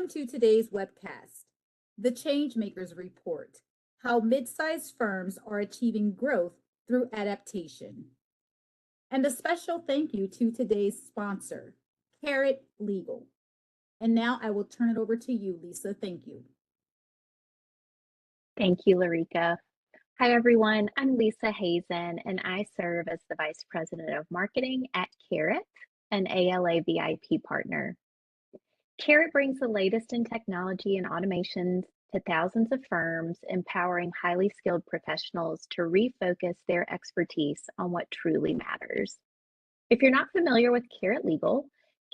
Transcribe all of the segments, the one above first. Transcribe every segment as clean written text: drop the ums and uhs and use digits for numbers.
Welcome to today's webcast, the Changemakers Report, how mid-sized firms are achieving growth through adaptation. And a special thank you to today's sponsor, Carrot Legal. And now I will turn it over to you, Lisa. Thank you. Thank you, Larika. Hi, everyone. I'm Lisa Hazen, and I serve as the Vice President of Marketing at Carrot, an ALA VIP partner. Carrot brings the latest in technology and automations to thousands of firms, empowering highly skilled professionals to refocus their expertise on what truly matters. If you're not familiar with Carrot Legal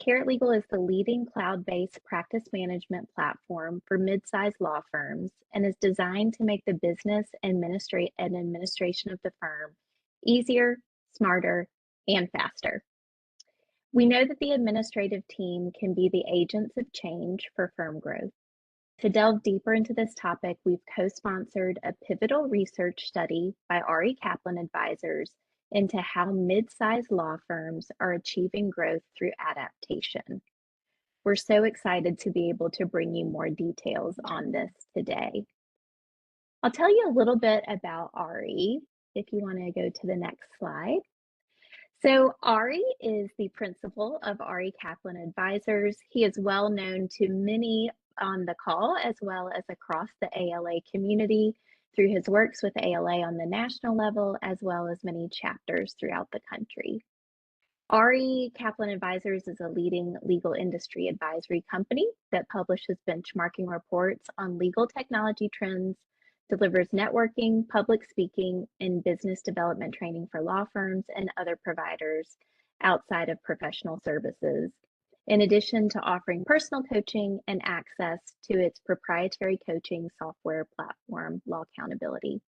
is the leading cloud-based practice management platform for mid-sized law firms and is designed to make the business and administration of the firm easier, smarter, and faster. We know that the administrative team can be the agents of change for firm growth. To delve deeper into this topic, we've co-sponsored a pivotal research study by Ari Kaplan Advisors into how mid-sized law firms are achieving growth through adaptation. We're so excited to be able to bring you more details on this today. I'll tell you a little bit about Ari, if you want to go to the next slide. So Ari is the principal of Ari Kaplan Advisors. He is well known to many on the call as well as across the ALA community through his works with ALA on the national level, as well as many chapters throughout the country. Ari Kaplan Advisors is a leading legal industry advisory company that publishes benchmarking reports on legal technology trends, delivers networking, public speaking, and business development training for law firms and other providers outside of professional services, in addition to offering personal coaching and access to its proprietary coaching software platform, Law Accountability.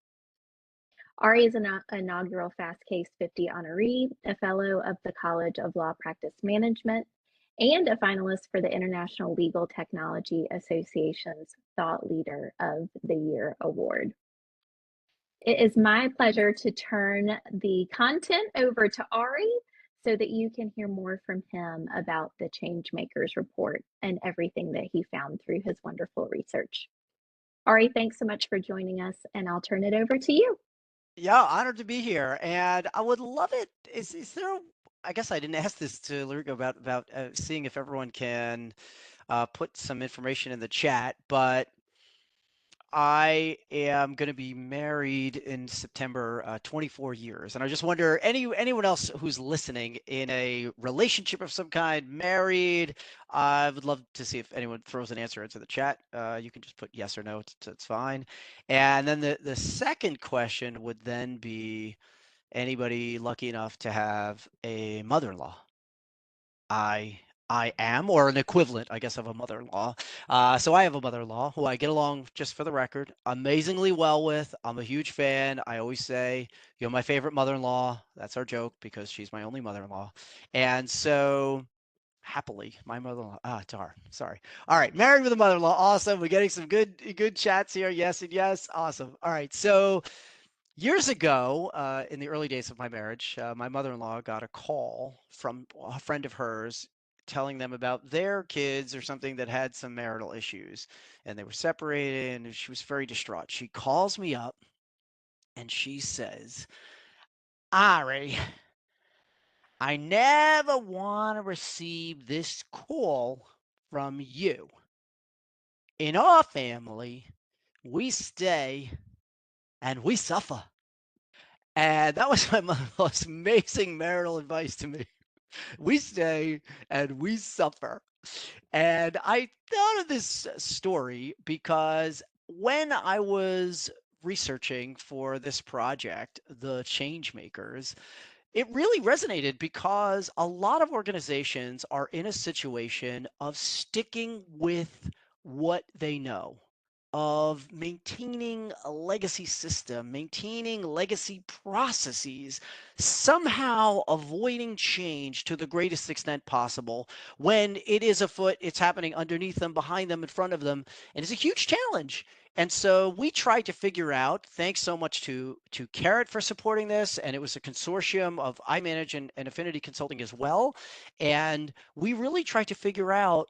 Ari is an inaugural Fast Case 50 honoree, a fellow of the College of Law Practice Management, and a finalist for the International Legal Technology Association's Thought Leader of the Year award. It is my pleasure to turn the content over to Ari so that you can hear more from him about the Changemakers report and everything that he found through his wonderful research. Ari, thanks so much for joining us, and I'll turn it over to you. Yeah, honored to be here, and I would love it. Is there? I guess I didn't ask this to Luriga about seeing if everyone can put some information in the chat, but I am going to be married in September, 24 years, and I just wonder anyone else who's listening in a relationship of some kind, married. I would love to see if anyone throws an answer into the chat. You can just put yes or no; it's fine. And then the second question would then be anybody lucky enough to have a mother-in-law. I am, or an equivalent, I guess, of a mother-in-law. So I have a mother-in-law who I get along, just for the record, amazingly well with. I'm a huge fan. I always say, you're my favorite mother-in-law. That's our joke because she's my only mother-in-law. And so happily, my mother-in-law, Tar, sorry. All right, married with a mother-in-law. Awesome. We're getting some good chats here. Yes and yes. Awesome. All right. So years ago, in the early days of my marriage, my mother-in-law got a call from a friend of hers telling them about their kids or something that had some marital issues, and they were separated, and she was very distraught. She calls me up and she says, Ari, I never want to receive this call from you. In our family, we stay and we suffer. And that was my most amazing marital advice to me. We stay and we suffer. And I thought of this story because when I was researching for this project, the Changemakers, it really resonated because a lot of organizations are in a situation of sticking with what they know, of maintaining a legacy system, maintaining legacy processes, somehow avoiding change to the greatest extent possible. When it is afoot, it's happening underneath them, behind them, in front of them, and it's a huge challenge. And so we tried to figure out, thanks so much to Carrot for supporting this, and it was a consortium of iManage and Affinity Consulting as well. And we really tried to figure out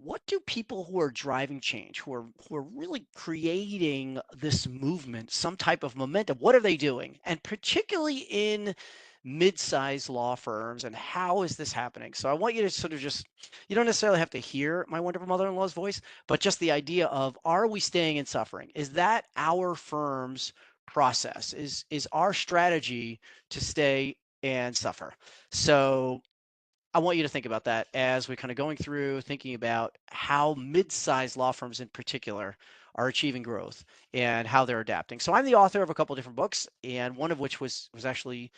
what do people who are driving change, who are really creating this movement, some type of momentum, what are they doing? And particularly in mid-sized law firms, and how is this happening? So I want you to sort of just, you don't necessarily have to hear my wonderful mother-in-law's voice, but just the idea of, are we staying in suffering? Is that our firm's process? Is our strategy to stay and suffer? So I want you to think about that as we're kind of going through thinking about how mid-sized law firms in particular are achieving growth and how they're adapting. So I'm the author of a couple of different books, and one of which was actually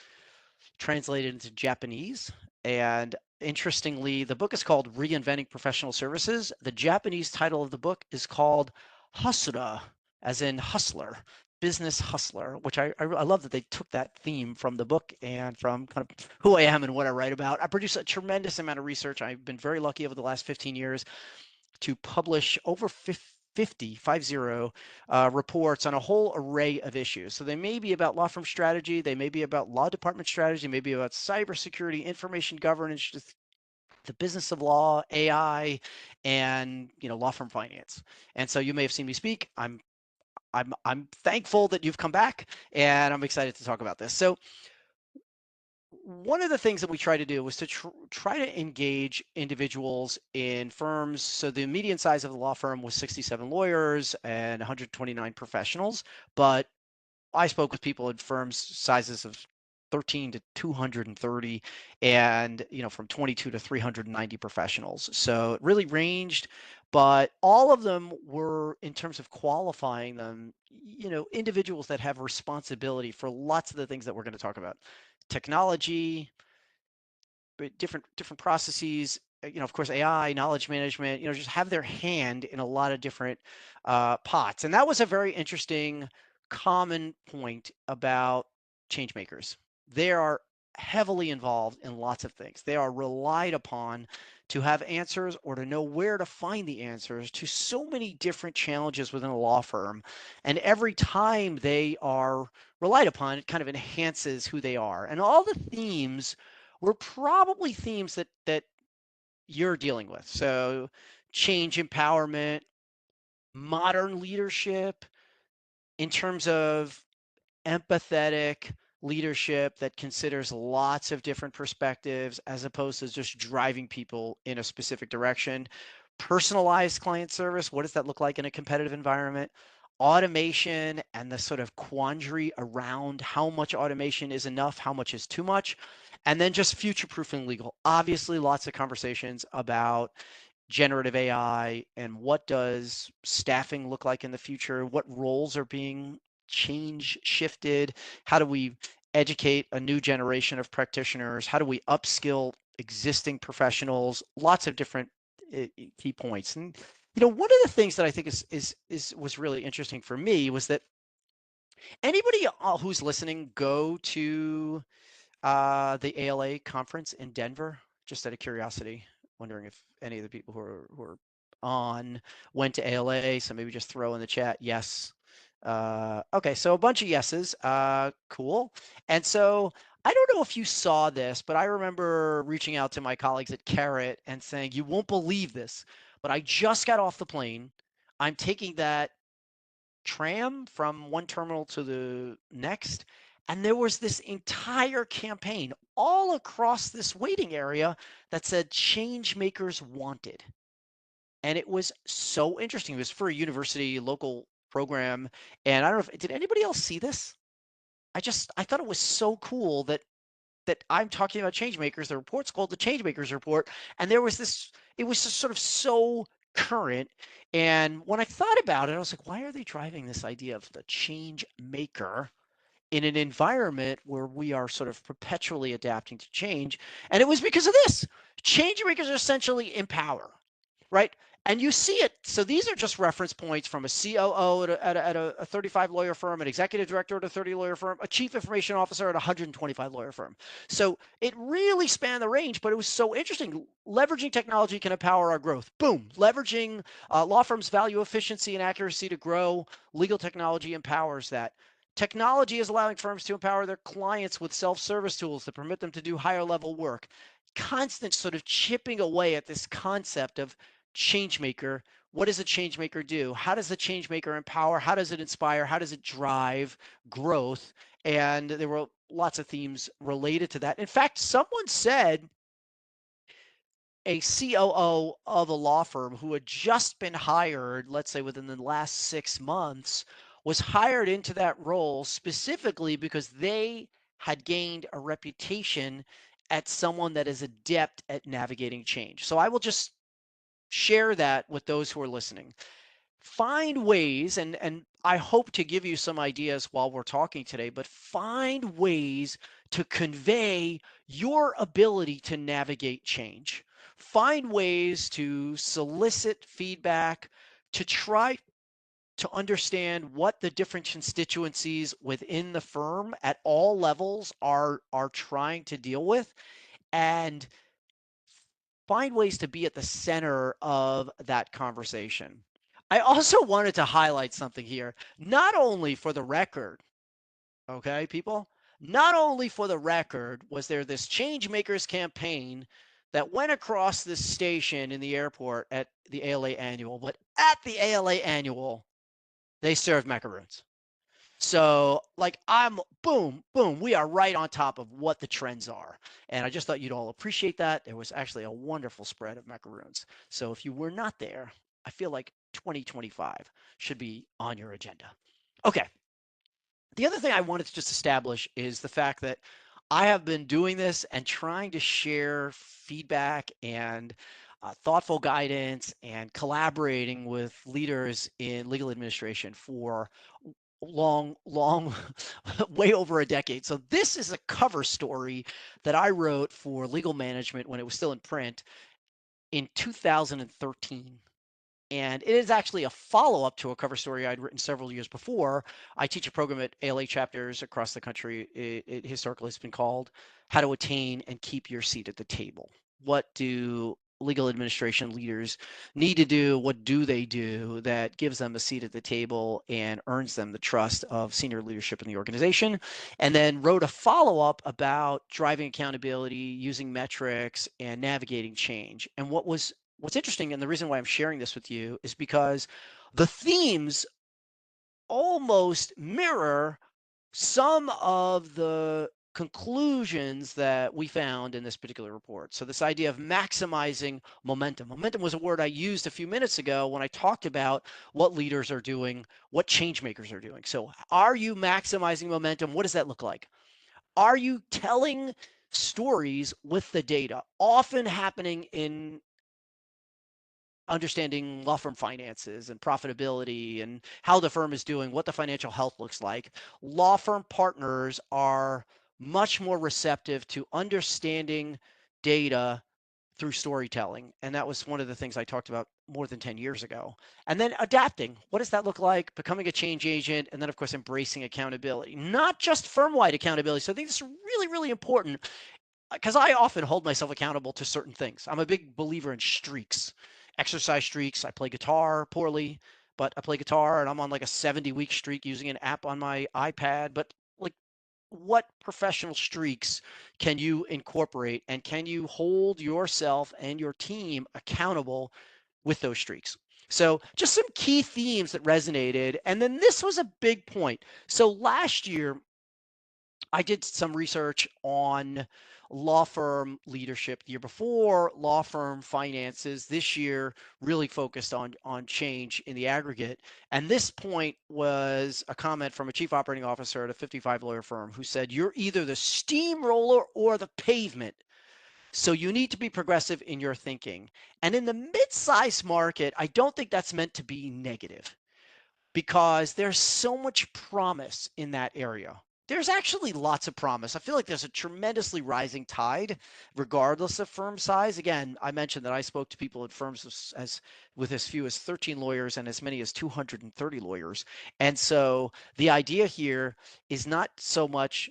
translated into Japanese. And interestingly, the book is called Reinventing Professional Services. The Japanese title of the book is called Husura, as in hustler, business hustler, which I love that they took that theme from the book and from kind of who I am and what I write about. I produce a tremendous amount of research. I've been very lucky over the last 15 years to publish over 50 reports on a whole array of issues. So they may be about law firm strategy, they may be about law department strategy, maybe about cybersecurity, information governance, just the business of law, AI, and law firm finance. And so you may have seen me speak. I'm thankful that you've come back, and I'm excited to talk about this. So one of the things that we try to do was to try to engage individuals in firms. So the median size of the law firm was 67 lawyers and 129 professionals, but I spoke with people in firms sizes of 13 to 230 and from 22 to 390 professionals. So it really ranged, but all of them were, in terms of qualifying them, individuals that have responsibility for lots of the things that we're going to talk about. Technology, different processes, of course, AI, knowledge management, just have their hand in a lot of different pots. And that was a very interesting common point about Changemakers. They are heavily involved in lots of things. They are relied upon to have answers or to know where to find the answers to so many different challenges within a law firm. And every time they are relied upon, it kind of enhances who they are. And all the themes were probably themes that you're dealing with. So change, empowerment, modern leadership in terms of empathetic leadership that considers lots of different perspectives as opposed to just driving people in a specific direction. Personalized client service, what does that look like in a competitive environment? Automation and the sort of quandary around how much automation is enough, how much is too much, and then just future-proofing legal. Obviously, lots of conversations about generative AI and what does staffing look like in the future, what roles are being shifted, how do we educate a new generation of practitioners, how do we upskill existing professionals, lots of different key points. And one of the things that I think was really interesting for me was that anybody who's listening go to the ALA conference in Denver, just out of curiosity, wondering if any of the people who are on went to ALA, so maybe just throw in the chat, yes. Okay, so a bunch of yeses, cool. And so I don't know if you saw this, but I remember reaching out to my colleagues at Carrot and saying, you won't believe this, but I just got off the plane. I'm taking that tram from one terminal to the next. And there was this entire campaign all across this waiting area that said Changemakers wanted. And it was so interesting. It was for a university local program. And I don't know if, did anybody else see this? I thought it was so cool that I'm talking about Changemakers. The report's called the Changemakers Report. And there was this, it was just sort of so current. And when I thought about it, I was like, why are they driving this idea of the change maker in an environment where we are sort of perpetually adapting to change? And it was because of this. Change makers essentially empower, right? And you see it. So these are just reference points from a COO at a 35 lawyer firm, an executive director at a 30 lawyer firm, a chief information officer at a 125 lawyer firm. So it really spanned the range, but it was so interesting. Leveraging technology can empower our growth. Boom. Leveraging law firms value efficiency and accuracy to grow. Legal technology empowers that. Technology is allowing firms to empower their clients with self-service tools that permit them to do higher level work. Constant sort of chipping away at this concept of change maker. What does a change maker do? How does the change maker empower? How does it inspire? How does it drive growth? And there were lots of themes related to that. In fact, someone said a COO of a law firm who had just been hired, let's say within the last 6 months, was hired into that role specifically because they had gained a reputation at someone that is adept at navigating change. So I will just share that with those who are listening. Find ways, and I hope to give you some ideas while we're talking today, but find ways to convey your ability to navigate change. Find ways to solicit feedback, to try to understand what the different constituencies within the firm at all levels are trying to deal with, and find ways to be at the center of that conversation. I also wanted to highlight something here, not only for the record, okay, people, not only for the record was there this Changemakers campaign that went across this station in the airport at the ALA annual, but at the ALA annual, they served macaroons. So, like, I'm boom, boom, we are right on top of what the trends are. And I just thought you'd all appreciate that. There was actually a wonderful spread of macaroons. So, if you were not there, I feel like 2025 should be on your agenda. Okay. The other thing I wanted to just establish is the fact that I have been doing this and trying to share feedback and thoughtful guidance and collaborating with leaders in legal administration for long, way over a decade. So this is a cover story that I wrote for Legal Management when it was still in print in 2013. And it is actually a follow-up to a cover story I'd written several years before. I teach a program at ALA chapters across the country. It historically has been called How to Attain and Keep Your Seat at the Table. What do legal administration leaders need to do? What do they do that gives them a seat at the table and earns them the trust of senior leadership in the organization? And then wrote a follow-up about driving accountability, using metrics, and navigating change. And what's interesting, and the reason why I'm sharing this with you, is because the themes almost mirror some of the conclusions that we found in this particular report. So this idea of maximizing momentum. Momentum was a word I used a few minutes ago when I talked about what leaders are doing, what change makers are doing. So are you maximizing momentum? What does that look like? Are you telling stories with the data? Often happening in understanding law firm finances and profitability and how the firm is doing, what the financial health looks like. Law firm partners are much more receptive to understanding data through storytelling. And that was one of the things I talked about more than 10 years ago. And then adapting. What does that look like? Becoming a change agent. And then, of course, embracing accountability, not just firm-wide accountability. So I think this is really, really important because I often hold myself accountable to certain things. I'm a big believer in streaks, exercise streaks. I play guitar poorly, but I play guitar and I'm on like a 70-week streak using an app on my iPad. But like, what professional streaks can you incorporate and can you hold yourself and your team accountable with those streaks? So just some key themes that resonated. And then this was a big point. So last year, I did some research on law firm leadership. The year before, law firm finances. This year, really focused on change in the aggregate. And this point was a comment from a chief operating officer at a 55 lawyer firm who said, "You're either the steamroller or the pavement. So you need to be progressive in your thinking." And in the mid-size market, I don't think that's meant to be negative, because there's so much promise in that area. There's actually lots of promise. I feel like there's a tremendously rising tide, regardless of firm size. Again, I mentioned that I spoke to people at firms with as few as 13 lawyers and as many as 230 lawyers. And so the idea here is not so much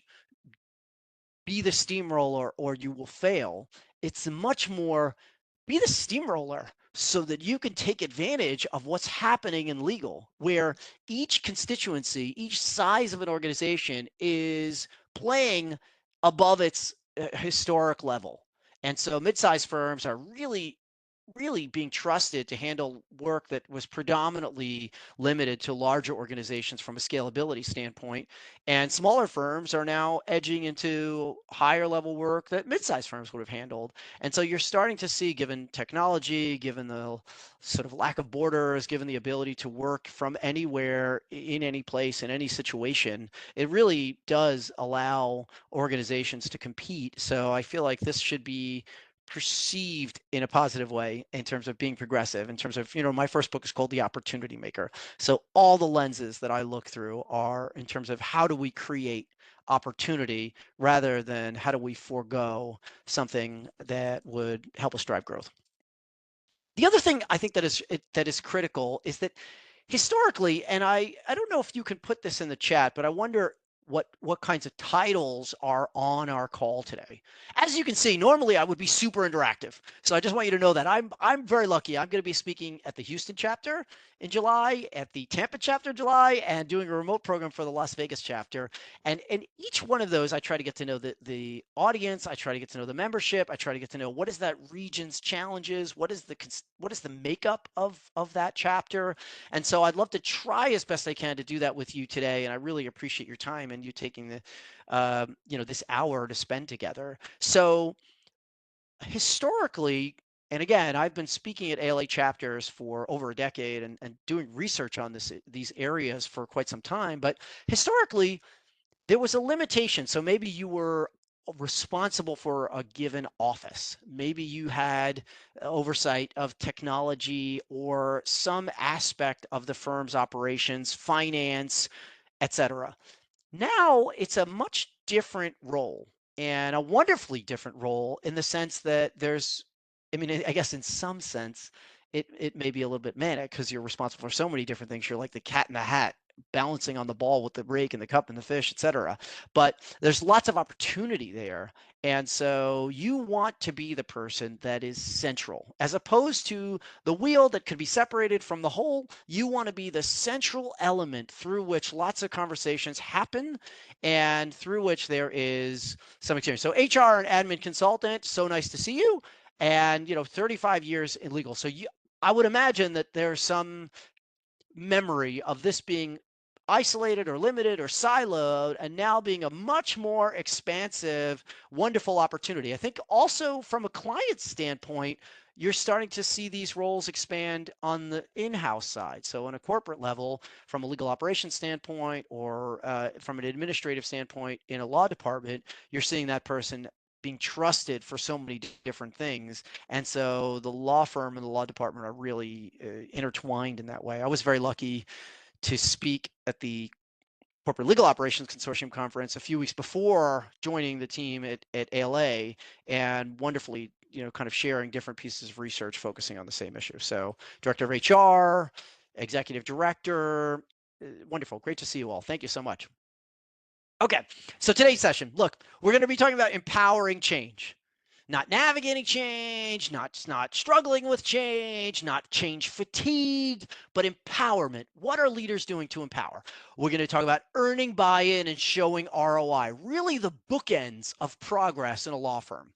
be the steamroller or you will fail. It's much more be the steamroller so that you can take advantage of what's happening in legal, where each constituency, each size of an organization is playing above its historic level. And so mid-sized firms are really really being trusted to handle work that was predominantly limited to larger organizations from a scalability standpoint. And smaller firms are now edging into higher level work that mid-sized firms would have handled. And so you're starting to see, given technology, given the sort of lack of borders, given the ability to work from anywhere, in any place, in any situation, it really does allow organizations to compete. So I feel like this should be perceived in a positive way in terms of being progressive, in terms of, my first book is called The Opportunity Maker. So all the lenses that I look through are in terms of how do we create opportunity rather than how do we forego something that would help us drive growth. The other thing I think that is critical is that historically, and I don't know if you can put this in the chat, but I wonder what kinds of titles are on our call today. As you can see, normally I would be super interactive. So I just want you to know that I'm very lucky. I'm going to be speaking at the Houston chapter in July, at the Tampa chapter in July, and doing a remote program for the Las Vegas chapter. And each one of those, I try to get to know the audience. I try to get to know the membership. I try to get to know what is that region's challenges, what is the makeup of that chapter. And so I'd love to try as best I can to do that with you today. And I really appreciate your time and you taking this hour to spend together. So historically, and again, I've been speaking at ALA chapters for over a decade and doing research on these areas for quite some time. But historically, there was a limitation. So maybe you were responsible for a given office. Maybe you had oversight of technology or some aspect of the firm's operations, finance, etc. Now it's a much different role, and a wonderfully different role, in the sense that I guess in some sense, it may be a little bit manic because you're responsible for so many different things. You're like the cat in the hat, balancing on the ball with the rake and the cup and the fish, etc. But there's lots of opportunity there. And so you want to be the person that is central, as opposed to the wheel that could be separated from the whole. You want to be the central element through which lots of conversations happen and through which there is some experience. So HR and admin consultant, so nice to see you. And 35 years in legal. So I would imagine that there's some memory of this being isolated or limited or siloed, and now being a much more expansive, wonderful opportunity. I think also from a client standpoint, you're starting to see these roles expand on the in-house side. So on a corporate level, from a legal operations standpoint, or from an administrative standpoint in a law department, you're seeing that person being trusted for so many different things. And so the law firm and the law department are really intertwined in that way. I was very lucky to speak at the Corporate Legal Operations Consortium Conference a few weeks before joining the team at ALA, and wonderfully, kind of sharing different pieces of research focusing on the same issue. So Director of HR, Executive Director, wonderful. Great to see you all. Thank you so much. Okay, so today's session, look, we're going to be talking about empowering change. Not navigating change, not struggling with change, not change fatigue, but empowerment. What are leaders doing to empower? We're going to talk about earning buy-in and showing ROI, really the bookends of progress in a law firm.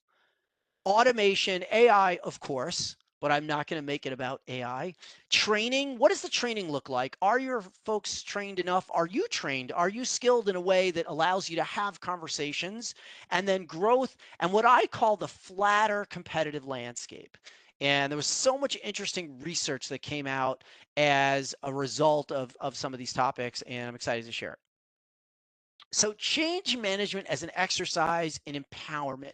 Automation, AI, of course, but I'm not going to make it about AI. Training, what does the training look like? Are your folks trained enough? Are you trained? Are you skilled in a way that allows you to have conversations? And then growth, and what I call the flatter competitive landscape. And there was so much interesting research that came out as a result of some of these topics, and I'm excited to share it. So change management as an exercise in empowerment.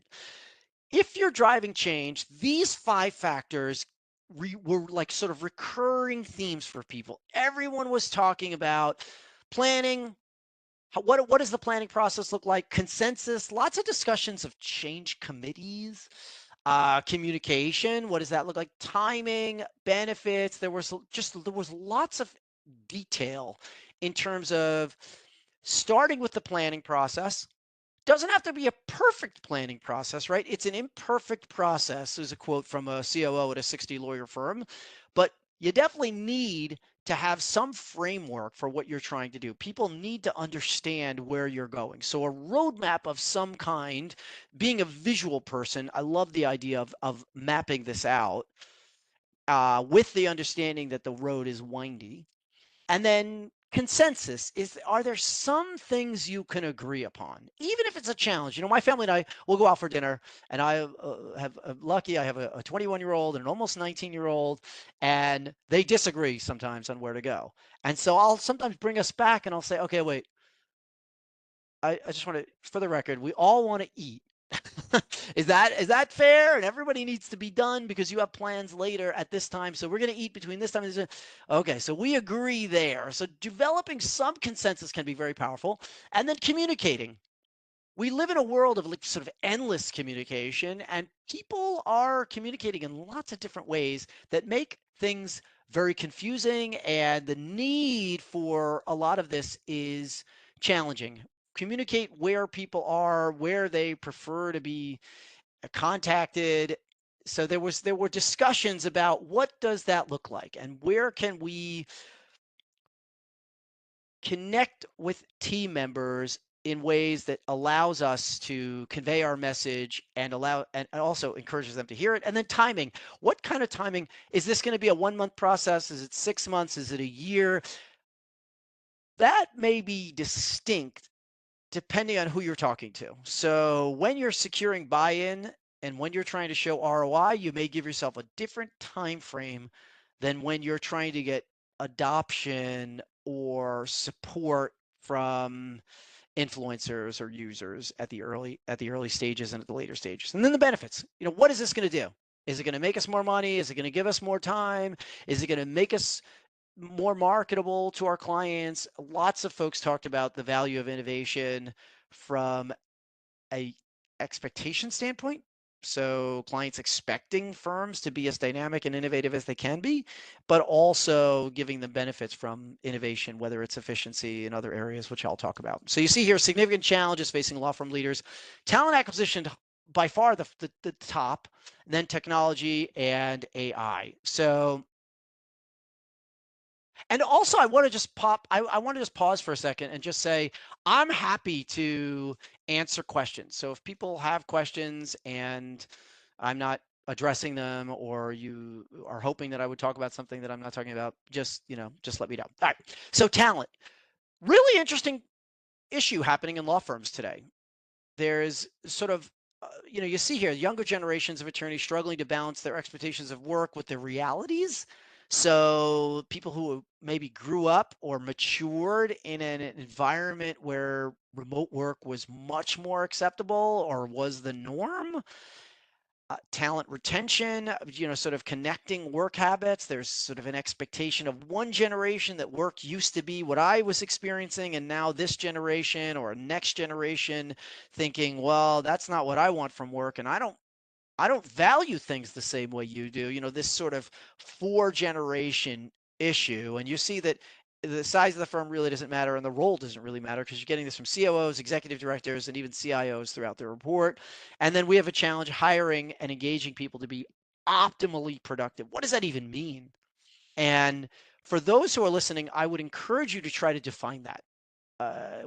If you're driving change, these 5 factors were like sort of recurring themes for people. Everyone was talking about planning. What does the planning process look like? Consensus, lots of discussions of change committees, communication. What does that look like? Timing, benefits. There was lots of detail in terms of starting with the planning process. Doesn't have to be a perfect planning process, right? It's an imperfect process, is a quote from a COO at a 60 lawyer firm. But you definitely need to have some framework for what you're trying to do. People need to understand where you're going. So a roadmap of some kind, being a visual person, I love the idea of mapping this out. with the understanding that the road is windy. And then consensus is, are there some things you can agree upon, even if it's a challenge? You know, my family and I will go out for dinner, and I have lucky I have a 21-year-old and an almost 19-year-old, and they disagree sometimes on where to go. And so I'll sometimes bring us back and I'll say, okay, wait, I just want to, for the record, we all want to eat. Is that fair? And everybody needs to be done because you have plans later at this time. So we're going to eat between this time and this time. Okay, so we agree there. So developing some consensus can be very powerful. And then communicating. We live in a world of like sort of endless communication, and people are communicating in lots of different ways that make things very confusing. And the need for a lot of this is challenging. Communicate where people are, where they prefer to be contacted. So there were discussions about what does that look like and where can we connect with team members in ways that allows us to convey our message and allow and also encourages them to hear it. And then timing. What kind of timing? Is this going to be a 1-month process? Is it 6 months? Is it a year? That may be distinct depending on who you're talking to. So when you're securing buy-in and when you're trying to show ROI, you may give yourself a different time frame than when you're trying to get adoption or support from influencers or users at the early stages and at the later stages. And then the benefits. You know, what is this going to do? Is it going to make us more money? Is it going to give us more time? Is it going to make us more marketable to our clients? Lots of folks talked about the value of innovation from a expectation standpoint. So clients expecting firms to be as dynamic and innovative as they can be, but also giving them benefits from innovation, whether it's efficiency in other areas, which I'll talk about. So you see here significant challenges facing law firm leaders. Talent acquisition by far the top, and then technology and AI. So and also, I want to just I want to just pause for a second and just say, I'm happy to answer questions. So if people have questions and I'm not addressing them, or you are hoping that I would talk about something that I'm not talking about, just, just let me know. All right. So talent, really interesting issue happening in law firms today. There's sort of, you see here, younger generations of attorneys struggling to balance their expectations of work with their realities. So people who maybe grew up or matured in an environment where remote work was much more acceptable or was the norm. Talent retention, sort of connecting work habits. There's sort of an expectation of one generation that work used to be what I was experiencing, and now this generation or next generation thinking, well, that's not what I want from work, and I don't value things the same way you do. This sort of 4-generation issue. And you see that the size of the firm really doesn't matter and the role doesn't really matter because you're getting this from COOs, executive directors, and even CIOs throughout the report. And then we have a challenge hiring and engaging people to be optimally productive. What does that even mean? And for those who are listening, I would encourage you to try to define that.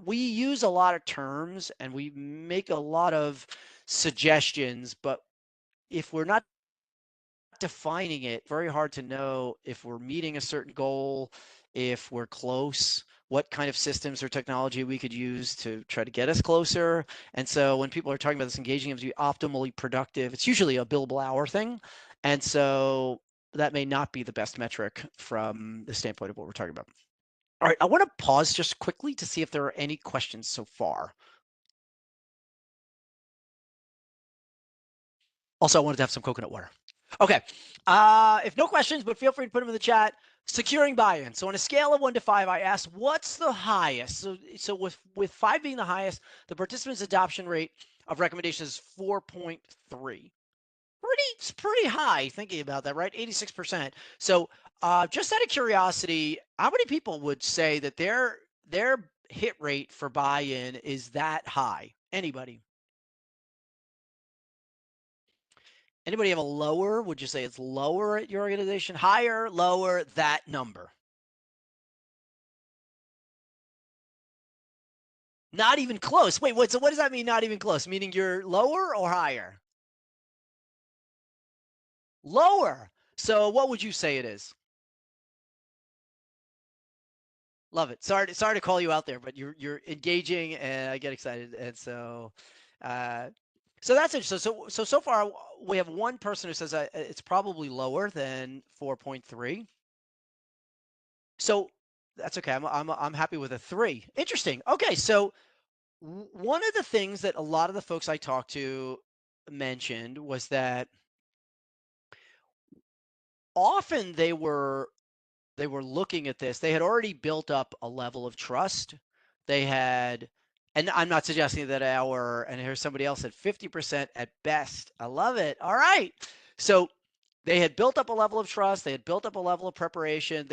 We use a lot of terms and we make a lot of suggestions, but if we're not defining it, very hard to know if we're meeting a certain goal, if we're close, what kind of systems or technology we could use to try to get us closer. And so when people are talking about this engaging them to be optimally productive, it's usually a billable hour thing. And so that may not be the best metric from the standpoint of what we're talking about. All right, I want to pause just quickly to see if there are any questions so far. Also, I wanted to have some coconut water. Okay. If no questions, but feel free to put them in the chat. Securing buy-in. So on a scale of 1 to 5, I asked, what's the highest? So with 5 being the highest, the participants' adoption rate of recommendations is 4.3. It's pretty high thinking about that, right? 86%. So just out of curiosity, how many people would say that their hit rate for buy-in is that high? Anybody? Anybody have a lower? Would you say it's lower at your organization? Higher, lower, that number? Not even close. Wait, so what does that mean, not even close? Meaning you're lower or higher? Lower. So what would you say it is? Love it. Sorry to call you out there, but you're engaging, and I get excited, and uh, so that's interesting. So far we have one person who says it's probably lower than 4.3. So that's okay. I'm happy with a 3. Interesting. Okay, so one of the things that a lot of the folks I talked to mentioned was that often they were looking at this. They had already built up a level of trust. They had, and I'm not suggesting that and here's somebody else at 50% at best. I love it. All right. So they had built up a level of trust. They had built up a level of preparation.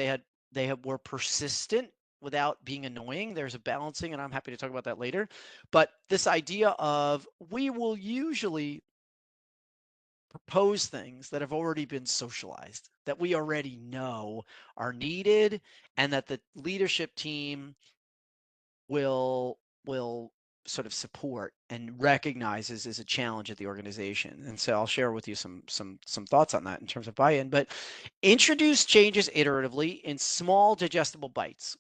Were persistent without being annoying. There's a balancing, and I'm happy to talk about that later. But this idea of we will usually propose things that have already been socialized, that we already know are needed, and that the leadership team will sort of support and recognizes as a challenge at the organization. And so I'll share with you some thoughts on that in terms of buy-in. But introduce changes iteratively in small digestible bites.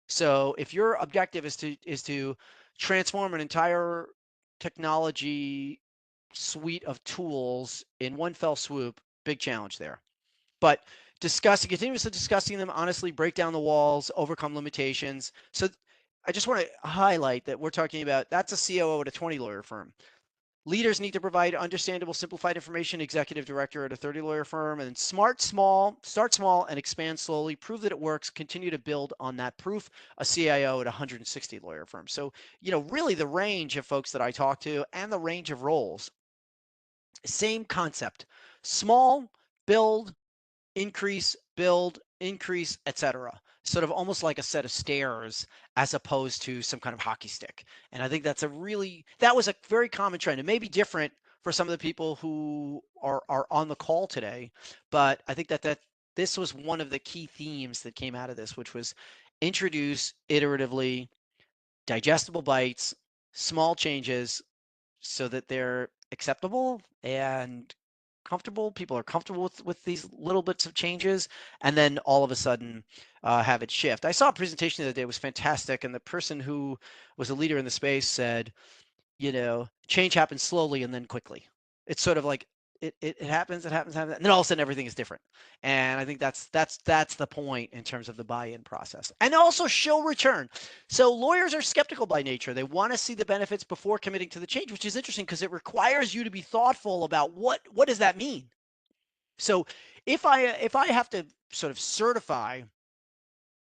So if your objective is to transform an entire technology suite of tools in one fell swoop, big challenge there. But continuously discussing them, honestly, break down the walls, overcome limitations. So I just want to highlight that we're talking about that's a COO at a 20 lawyer firm. Leaders need to provide understandable, simplified information, executive director at a 30 lawyer firm, and start small and expand slowly, prove that it works, continue to build on that proof, a CIO at a 160 lawyer firm. So, really the range of folks that I talk to and the range of roles, same concept, small, build, increase, build, increase, etc. Sort of almost like a set of stairs as opposed to some kind of hockey stick. And I think that was a very common trend. It may be different for some of the people who are on the call today, but I think that this was one of the key themes that came out of this, which was introduce iteratively, digestible bites, small changes so that they're acceptable and comfortable. People are comfortable with these little bits of changes, and then all of a sudden have it shift. I saw a presentation the other day, it was fantastic, and the person who was a leader in the space said, change happens slowly and then quickly. It's sort of like it happens, and then all of a sudden everything is different. And I think that's the point in terms of the buy-in process. And also show return. So lawyers are skeptical by nature. They want to see the benefits before committing to the change, which is interesting because it requires you to be thoughtful about what does that mean. So if I have to sort of certify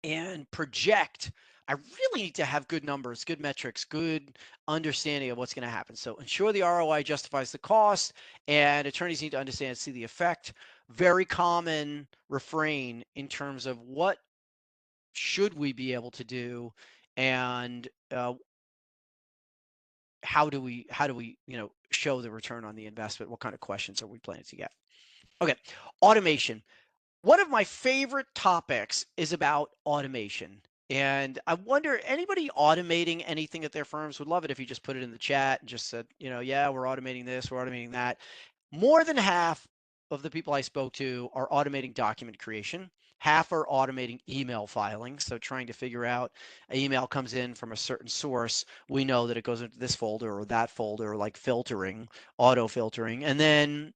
and project, I really need to have good numbers, good metrics, good understanding of what's going to happen. So ensure the ROI justifies the cost, and attorneys need to understand and see the effect. Very common refrain in terms of what should we be able to do, and how do we show the return on the investment? What kind of questions are we planning to get? Okay, automation. One of my favorite topics is about automation. And I wonder, anybody automating anything at their firms? Would love it if you just put it in the chat and just said, yeah, we're automating this, we're automating that. More than half of the people I spoke to are automating document creation. Half are automating email filing. So trying to figure out an email comes in from a certain source. We know that it goes into this folder or that folder, like filtering, auto filtering. And then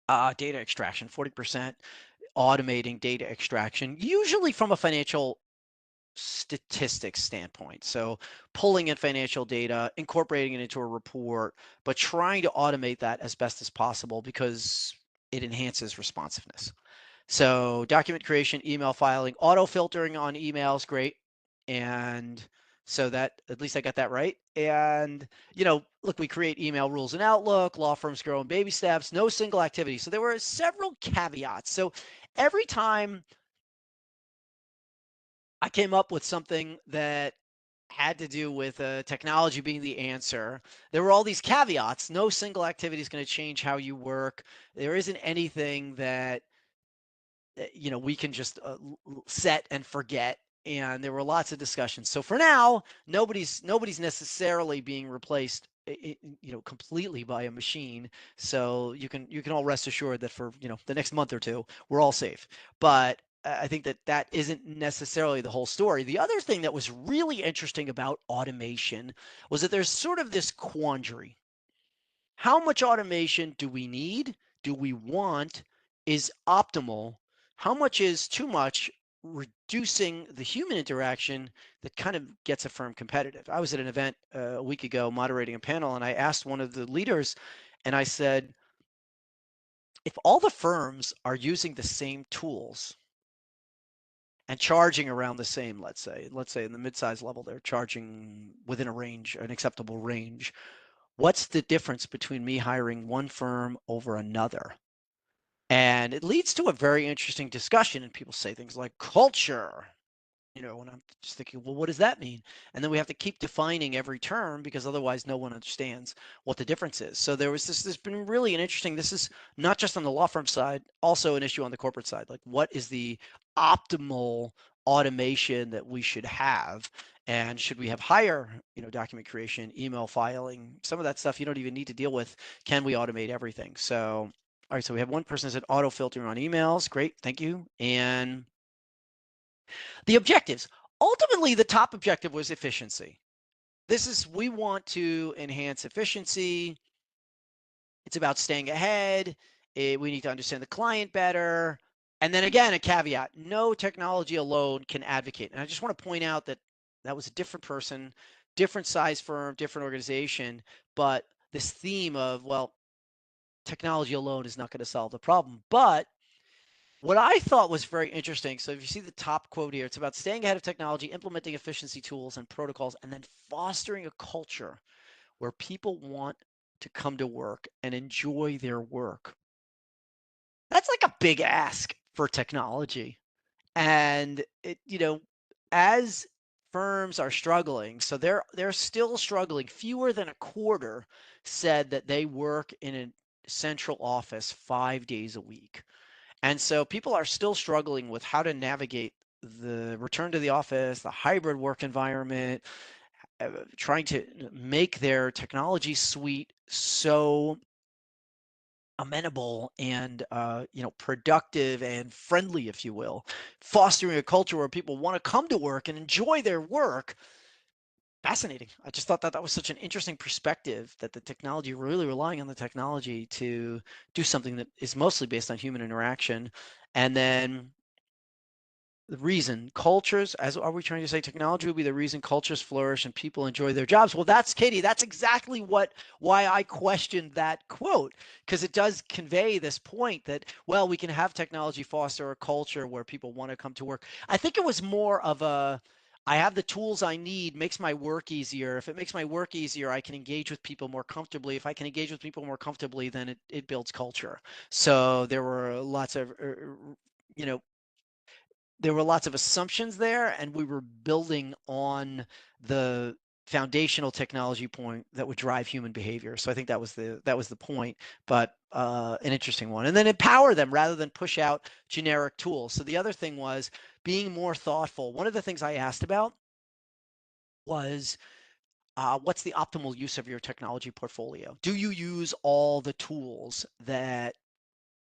data extraction, 40% automating data extraction, usually from a financial statistics standpoint. So pulling in financial data, incorporating it into a report, but trying to automate that as best as possible because it enhances responsiveness. So document creation, email filing, auto filtering on emails, great. And so that, at least I got that right. And, look, we create email rules in Outlook, law firms grow in baby steps, no single activity. So there were several caveats. So every time I came up with something that had to do with technology being the answer, there were all these caveats. No single activity is going to change how you work. There isn't anything that we can just set and forget. And there were lots of discussions. So for now, nobody's necessarily being replaced completely by a machine. So you can all rest assured that for the next month or two, we're all safe. But I think that isn't necessarily the whole story. The other thing that was really interesting about automation was that there's sort of this quandary. How much automation do we need? Do we want? Is optimal? How much is too much? Reducing the human interaction that kind of gets a firm competitive. I was at an event a week ago moderating a panel, and I asked one of the leaders, and I said, if all the firms are using the same tools and charging around the same, let's say in the mid-size level, they're charging within a range, an acceptable range. What's the difference between me hiring one firm over another? And it leads to a very interesting discussion, and people say things like culture, and I'm just thinking, well, what does that mean? And then we have to keep defining every term because otherwise no one understands what the difference is. So there's been really an interesting, this is not just on the law firm side, also an issue on the corporate side. Like, what is the optimal automation that we should have? And should we have higher, document creation, email filing, some of that stuff you don't even need to deal with? Can we automate everything? So, all right, so we have one person that said auto filtering on emails. Great, thank you. And the objectives. Ultimately, the top objective was efficiency. We want to enhance efficiency. It's about staying ahead. We need to understand the client better. And then again, a caveat, no technology alone can advocate. And I just want to point out that that was a different person, different size firm, different organization, but this theme of, well, technology alone is not going to solve the problem. But what I thought was very interesting, so if you see the top quote here, it's about staying ahead of technology, implementing efficiency tools and protocols, and then fostering a culture where people want to come to work and enjoy their work. That's like a big ask for technology. And as firms are struggling, so they're still struggling. Fewer than a quarter said that they work in a central office 5 days a week. And so people are still struggling with how to navigate the return to the office, the hybrid work environment, trying to make their technology suite so amenable and productive and friendly, if you will, fostering a culture where people want to come to work and enjoy their work. Fascinating. I just thought that was such an interesting perspective, that the technology, really relying on the technology to do something that is mostly based on human interaction. And then the reason cultures, as are we trying to say, technology will be the reason cultures flourish and people enjoy their jobs. Well, that's Katie. That's exactly why I questioned that quote, because it does convey this point that, well, we can have technology foster a culture where people want to come to work. I think it was more of I have the tools I need, makes my work easier. If it makes my work easier, I can engage with people more comfortably. If I can engage with people more comfortably, then it builds culture. So there were lots of, you know, there were lots of assumptions there, and we were building on the foundational technology point that would drive human behavior. So I think that was the point, but an interesting one. And then empower them rather than push out generic tools. So the other thing was being more thoughtful. One of the things I asked about was what's the optimal use of your technology portfolio? Do you use all the tools that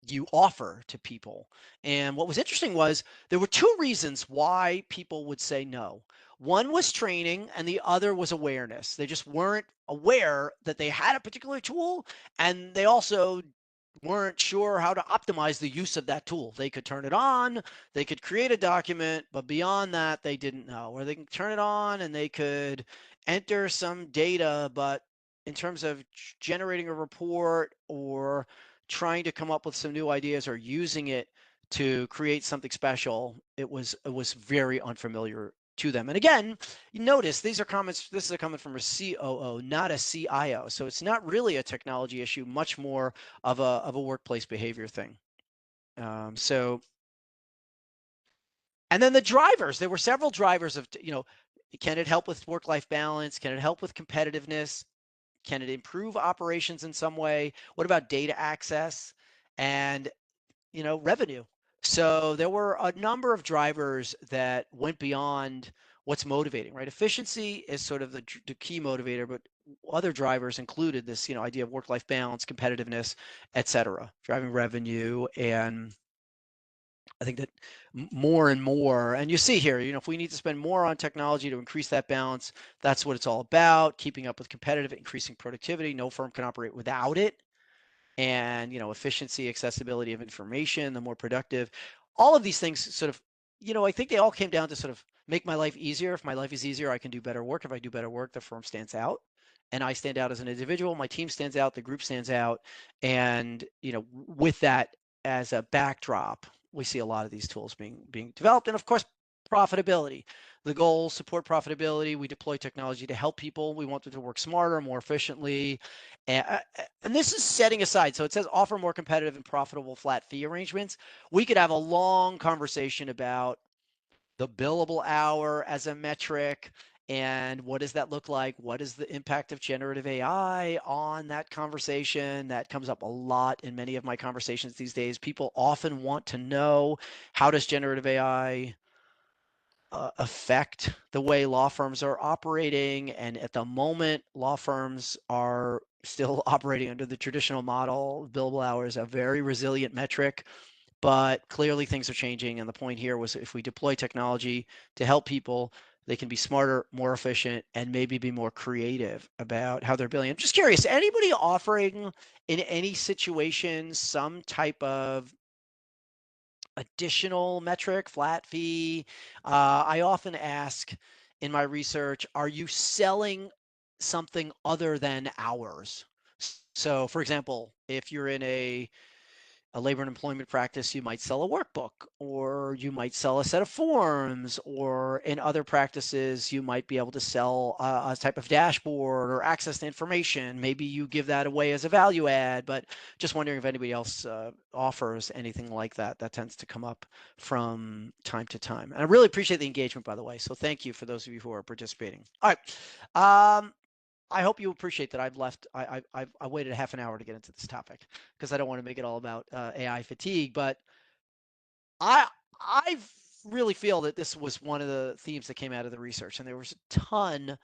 you offer to people? And what was interesting was there were two reasons why people would say no. One was training, and the other was awareness. They just weren't aware that they had a particular tool, and they also weren't sure how to optimize the use of that tool. They could turn it on, they could create a document, but beyond that, they didn't know. Or they can turn it on and they could enter some data, but in terms of generating a report or trying to come up with some new ideas or using it to create something special, it was very unfamiliar to them. And again, you notice these are comments. This is a comment from a COO, not a CIO. So it's not really a technology issue, much more of a workplace behavior thing. So, and then the drivers. There were several drivers of, can it help with work-life balance? Can it help with competitiveness? Can it improve operations in some way? What about data access and, revenue? So there were a number of drivers that went beyond what's motivating, right? Efficiency is sort of the key motivator, but other drivers included this, idea of work-life balance, competitiveness, et cetera, driving revenue. And I think that more and more, and you see here, if we need to spend more on technology to increase that balance, that's what it's all about. Keeping up with competitive, increasing productivity. No firm can operate without it. And, efficiency, accessibility of information, the more productive. All of these things sort of, I think they all came down to sort of make my life easier. If my life is easier, I can do better work. If I do better work, the firm stands out. And I stand out as an individual. My team stands out. The group stands out. And, with that as a backdrop, we see a lot of these tools being developed. And of course, profitability. The goals support profitability. We deploy technology to help people. We want them to work smarter, more efficiently. And this is setting aside. So it says offer more competitive and profitable flat fee arrangements. We could have a long conversation about the billable hour as a metric and what does that look like? What is the impact of generative AI on that conversation? That comes up a lot in many of my conversations these days. People often want to know, how does generative AI affect the way law firms are operating? And at the moment, law firms are still operating under the traditional model. Billable hours, a very resilient metric, but clearly things are changing. And the point here was, if we deploy technology to help people, they can be smarter, more efficient, and maybe be more creative about how they're billing. I'm just curious, anybody offering in any situation some type of additional metric, flat fee? I often ask in my research, are you selling something other than hours? So, for example, if you're in a labor and employment practice, you might sell a workbook, or you might sell a set of forms, or in other practices, you might be able to sell a type of dashboard or access to information. Maybe you give that away as a value add, but just wondering if anybody else offers anything like that. That tends to come up from time to time. And I really appreciate the engagement, by the way. So thank you for those of you who are participating. All right. I hope you appreciate that I waited a half an hour to get into this topic, because I don't want to make it all about AI fatigue. But I really feel that this was one of the themes that came out of the research, and there was a ton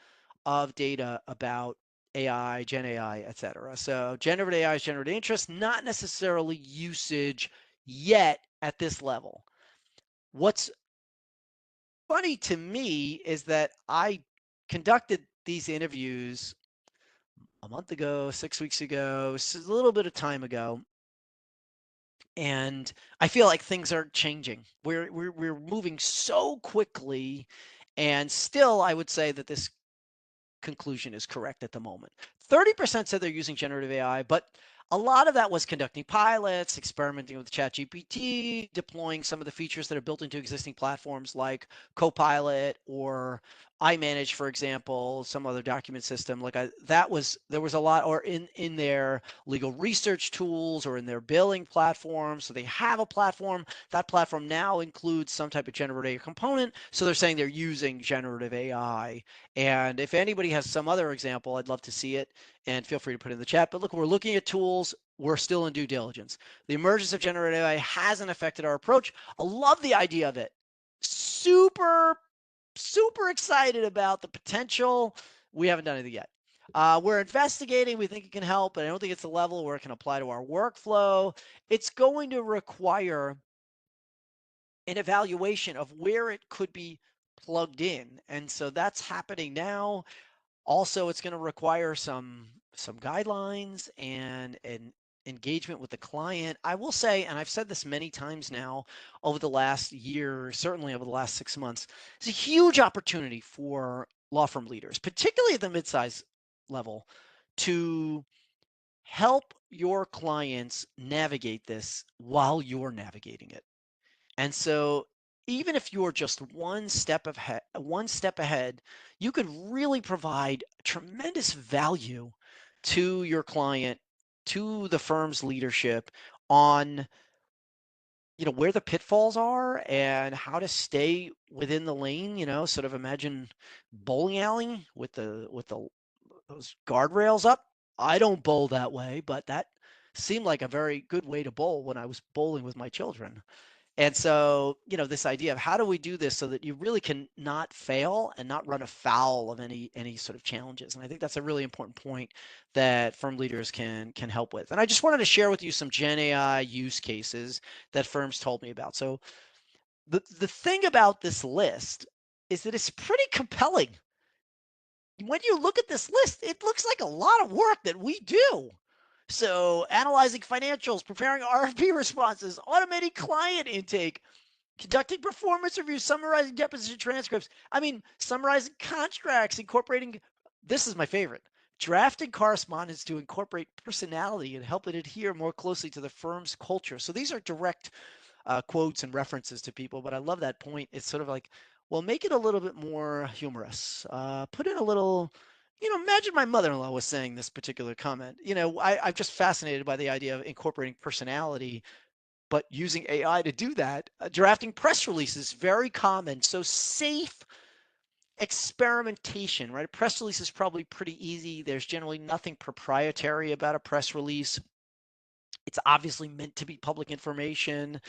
of data about AI, Gen AI, et cetera. So generative AI is generated interest, not necessarily usage yet at this level. What's funny to me is that I conducted these interviews a month ago, 6 weeks ago, a little bit of time ago, and I feel like things are changing. We're moving so quickly, and still, I would say that this conclusion is correct at the moment. 30% said they're using generative AI, but a lot of that was conducting pilots, experimenting with ChatGPT, deploying some of the features that are built into existing platforms like Copilot or iManage, for example, some other document system. There was a lot, or in their legal research tools or in their billing platform. So they have a platform. That platform now includes some type of generative AI component. So they're saying they're using generative AI. And if anybody has some other example, I'd love to see it, and feel free to put it in the chat. But look, we're looking at tools. We're still in due diligence. The emergence of generative AI hasn't affected our approach. I love the idea of it. Super, super excited about the potential. We haven't done anything yet. We're investigating. We think it can help, but I don't think it's a level where it can apply to our workflow. It's going to require an evaluation of where it could be plugged in. And so that's happening now. Also, it's going to require some guidelines and an engagement with the client. I will say, and I've said this many times now over the last year, certainly over the last 6 months, it's a huge opportunity for law firm leaders, particularly at the midsize level, to help your clients navigate this while you're navigating it. And so even if you're just one step ahead, you could really provide tremendous value to your client, to the firm's leadership, on where the pitfalls are and how to stay within the lane. Sort of imagine bowling alley with those guardrails up. I don't bowl that way, but that seemed like a very good way to bowl when I was bowling with my children. And so, this idea of how do we do this so that you really can not fail and not run afoul of any sort of challenges. And I think that's a really important point that firm leaders can help with. And I just wanted to share with you some Gen AI use cases that firms told me about. So the thing about this list is that it's pretty compelling. When you look at this list, it looks like a lot of work that we do. So analyzing financials, preparing RFP responses, automating client intake, conducting performance reviews, summarizing deposition transcripts. I mean, summarizing contracts, incorporating, this is my favorite, drafting correspondence to incorporate personality and help it adhere more closely to the firm's culture. So these are direct quotes and references to people, but I love that point. It's sort of like, well, make it a little bit more humorous. Put in a little, imagine my mother-in-law was saying this particular comment. I'm just fascinated by the idea of incorporating personality, but using AI to do that. Drafting press releases, very common. So safe experimentation, right? A press release is probably pretty easy. There's generally nothing proprietary about a press release. It's obviously meant to be public information,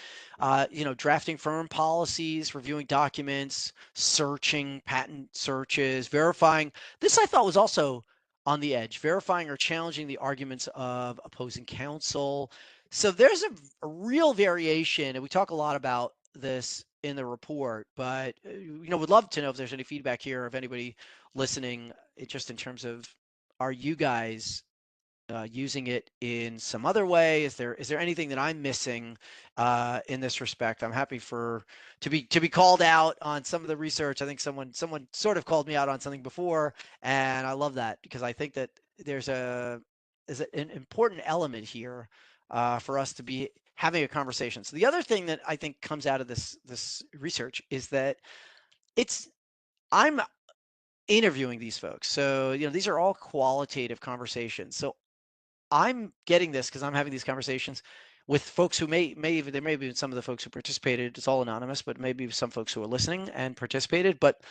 drafting firm policies, reviewing documents, searching patent searches, verifying. This I thought was also on the edge, verifying or challenging the arguments of opposing counsel. So there's a real variation, and we talk a lot about this in the report, but would love to know if there's any feedback here, if anybody listening, just in terms of, are you guys using it in some other way? Is there anything that I'm missing in this respect? I'm happy to be called out on some of the research. I think someone sort of called me out on something before, and I love that because I think that there's an important element here for us to be having a conversation. So the other thing that I think comes out of this research is that I'm interviewing these folks. So, these are all qualitative conversations. So I'm getting this because I'm having these conversations with folks who there may be some of the folks who participated. It's all anonymous, but maybe some folks who are listening and participated. But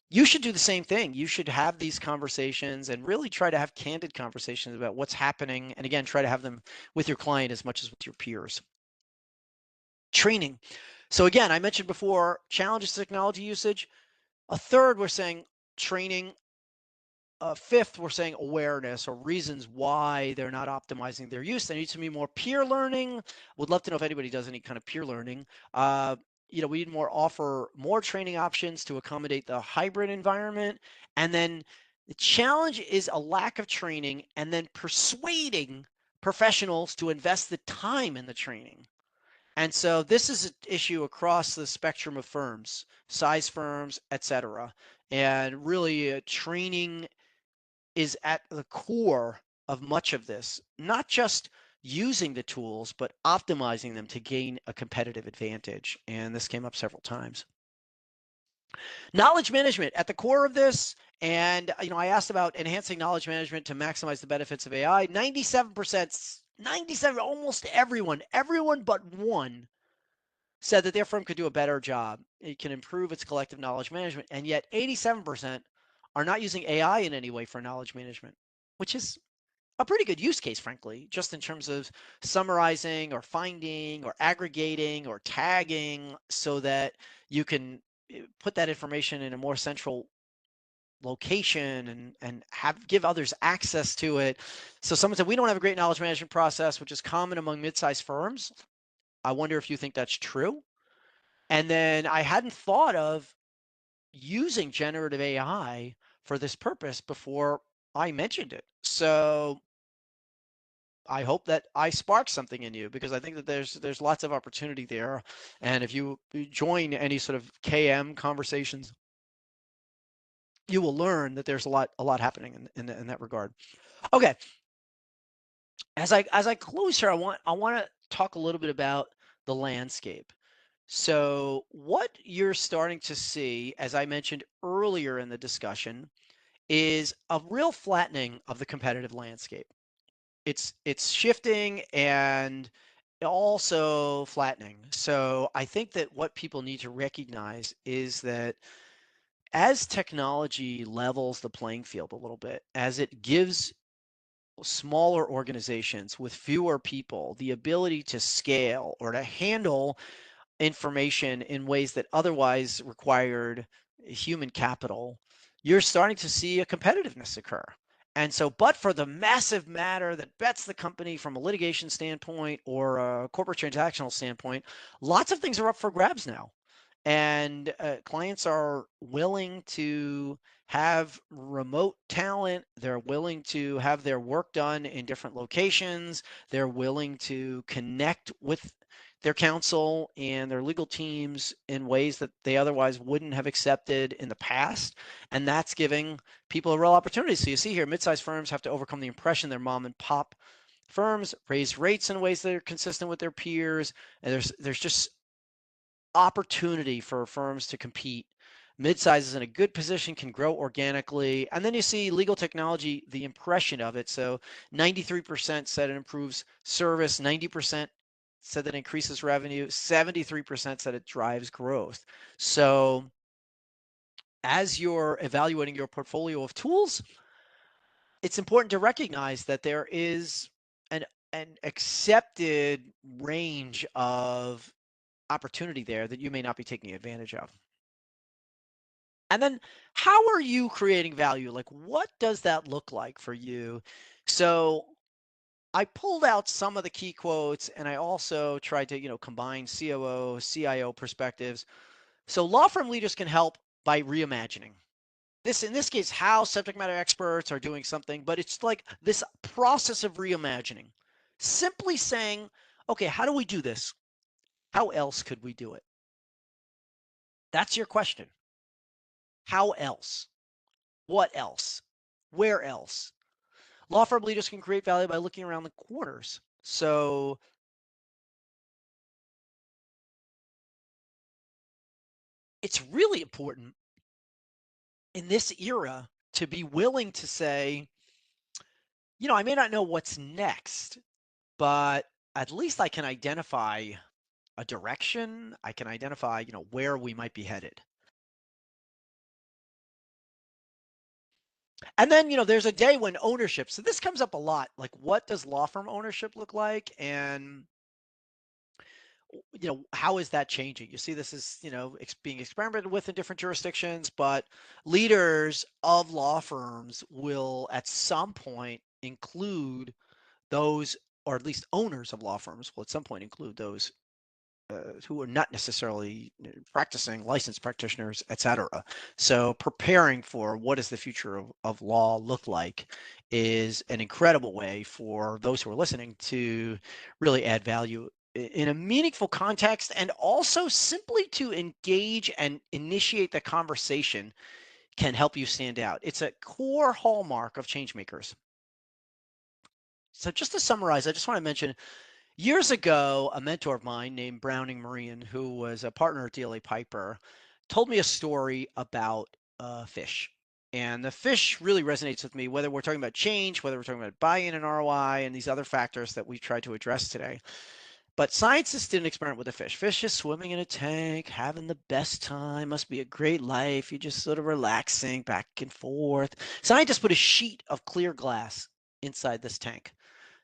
you should do the same thing. You should have these conversations and really try to have candid conversations about what's happening. And again, try to have them with your client as much as with your peers. Training. So again, I mentioned before, challenges to technology usage. A third, we're saying training. Fifth, we're saying awareness or reasons why they're not optimizing their use. There needs to be more peer learning. Would love to know if anybody does any kind of peer learning. We need offer more training options to accommodate the hybrid environment. And then the challenge is a lack of training and then persuading professionals to invest the time in the training. And so this is an issue across the spectrum of firms, size firms, et cetera. And really training is at the core of much of this, not just using the tools, but optimizing them to gain a competitive advantage. And this came up several times. Knowledge management at the core of this. And, I asked about enhancing knowledge management to maximize the benefits of AI. 97%, almost everyone but one said that their firm could do a better job. It can improve its collective knowledge management. And yet 87% are not using AI in any way for knowledge management, which is a pretty good use case, frankly, just in terms of summarizing or finding or aggregating or tagging so that you can put that information in a more central location and give others access to it. So someone said, we don't have a great knowledge management process, which is common among mid-sized firms. I wonder if you think that's true. And then I hadn't thought of using generative AI for this purpose before I mentioned it. So I hope that I spark something in you because I think that there's lots of opportunity there. And if you join any sort of KM conversations, you will learn that there's a lot happening in that regard. Okay. As I close here, I want to talk a little bit about the landscape. So what you're starting to see, as I mentioned earlier in the discussion, is a real flattening of the competitive landscape. It's shifting and also flattening. So I think that what people need to recognize is that as technology levels the playing field a little bit, as it gives smaller organizations with fewer people the ability to scale or to handle information in ways that otherwise required human capital, you're starting to see a competitiveness occur. And so, but for the massive matter that bets the company from a litigation standpoint or a corporate transactional standpoint, lots of things are up for grabs now. And clients are willing to have remote talent. They're willing to have their work done in different locations. They're willing to connect with their counsel and their legal teams in ways that they otherwise wouldn't have accepted in the past. And that's giving people a real opportunity. So you see here, mid-sized firms have to overcome the impression they're mom and pop firms, raise rates in ways that are consistent with their peers. And there's just opportunity for firms to compete. Midsize is in a good position, can grow organically. And then you see legal technology, the impression of it. So 93% said it improves service, 90% said that it increases revenue, 73% said it drives growth. So as you're evaluating your portfolio of tools, it's important to recognize that there is an accepted range of opportunity there that you may not be taking advantage of. And then how are you creating value? Like, what does that look like for you? So I pulled out some of the key quotes and I also tried to, combine COO, CIO perspectives. So law firm leaders can help by reimagining. In this case, how subject matter experts are doing something, but it's like this process of reimagining. Simply saying, okay, how do we do this? How else could we do it? That's your question. How else? What else? Where else? Law firm leaders can create value by looking around the corners. So it's really important in this era to be willing to say, I may not know what's next, but at least I can identify a direction. I can identify, where we might be headed. And then, there's a day when ownership. So this comes up a lot. Like, what does law firm ownership look like? And how is that changing? You see, this is, being experimented with in different jurisdictions, but leaders of law firms will at some point include those, or at least owners of law firms will at some point include those who are not necessarily practicing licensed practitioners, et cetera. So preparing for what does the future of law look like is an incredible way for those who are listening to really add value in a meaningful context, and also simply to engage and initiate the conversation can help you stand out. It's a core hallmark of Changemakers. So just to summarize, I just want to mention, years ago, a mentor of mine named Browning Marine, who was a partner at DLA Piper, told me a story about a fish. And the fish really resonates with me, whether we're talking about change, whether we're talking about buy-in and ROI, and these other factors that we've tried to address today. But scientists did an experiment with a fish. Fish is swimming in a tank, having the best time, must be a great life. You're just sort of relaxing back and forth. Scientists put a sheet of clear glass inside this tank.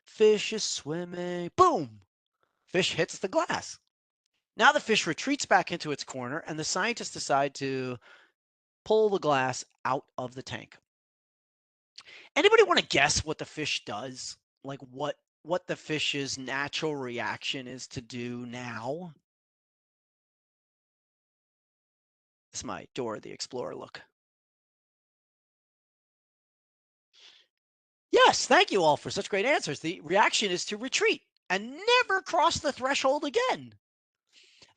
Fish is swimming, boom! Fish hits the glass. Now the fish retreats back into its corner, and the scientists decide to pull the glass out of the tank. Anybody want to guess what the fish does? Like what the fish's natural reaction is to do now? This is my Dora the Explorer look. Yes, thank you all for such great answers. The reaction is to retreat and never cross the threshold again.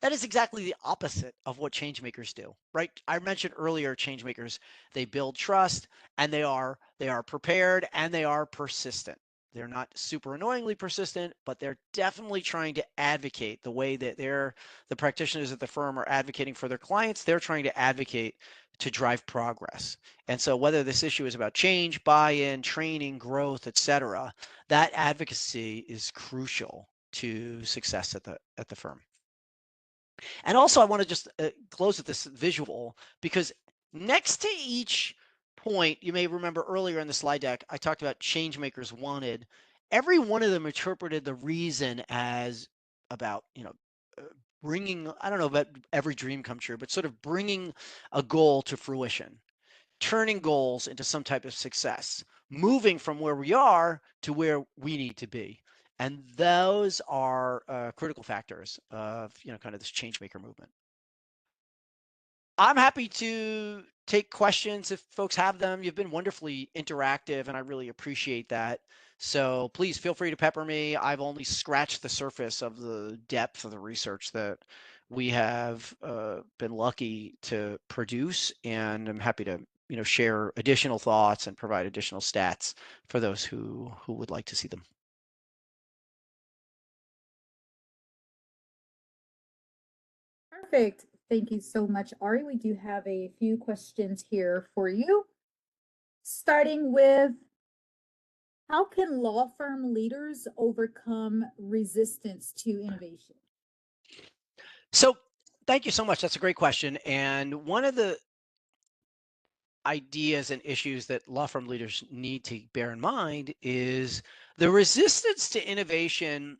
That is exactly the opposite of what changemakers do, right? I mentioned earlier, changemakers, they build trust, and they are prepared, and they are persistent. They're not super annoyingly persistent, but they're definitely trying to advocate the way that the practitioners at the firm are advocating for their clients. They're trying to advocate to drive progress. And so whether this issue is about change, buy-in, training, growth, et cetera, that advocacy is crucial to success at the firm. And also, I want to just close with this visual, because next to each point, you may remember earlier in the slide deck, I talked about changemakers wanted. Every one of them interpreted the reason as about, bringing, I don't know about every dream come true, but sort of bringing a goal to fruition, turning goals into some type of success, moving from where we are to where we need to be. And those are critical factors of, kind of this change maker movement. I'm happy to take questions if folks have them. You've been wonderfully interactive, and I really appreciate that. So please feel free to pepper me. I've only scratched the surface of the depth of the research that we have been lucky to produce, and I'm happy to share additional thoughts and provide additional stats for those who would like to see them. Perfect. Thank you so much, Ari. We do have a few questions here for you. Starting with, how can law firm leaders overcome resistance to innovation? So thank you so much. That's a great question. And one of the ideas and issues that law firm leaders need to bear in mind is the resistance to innovation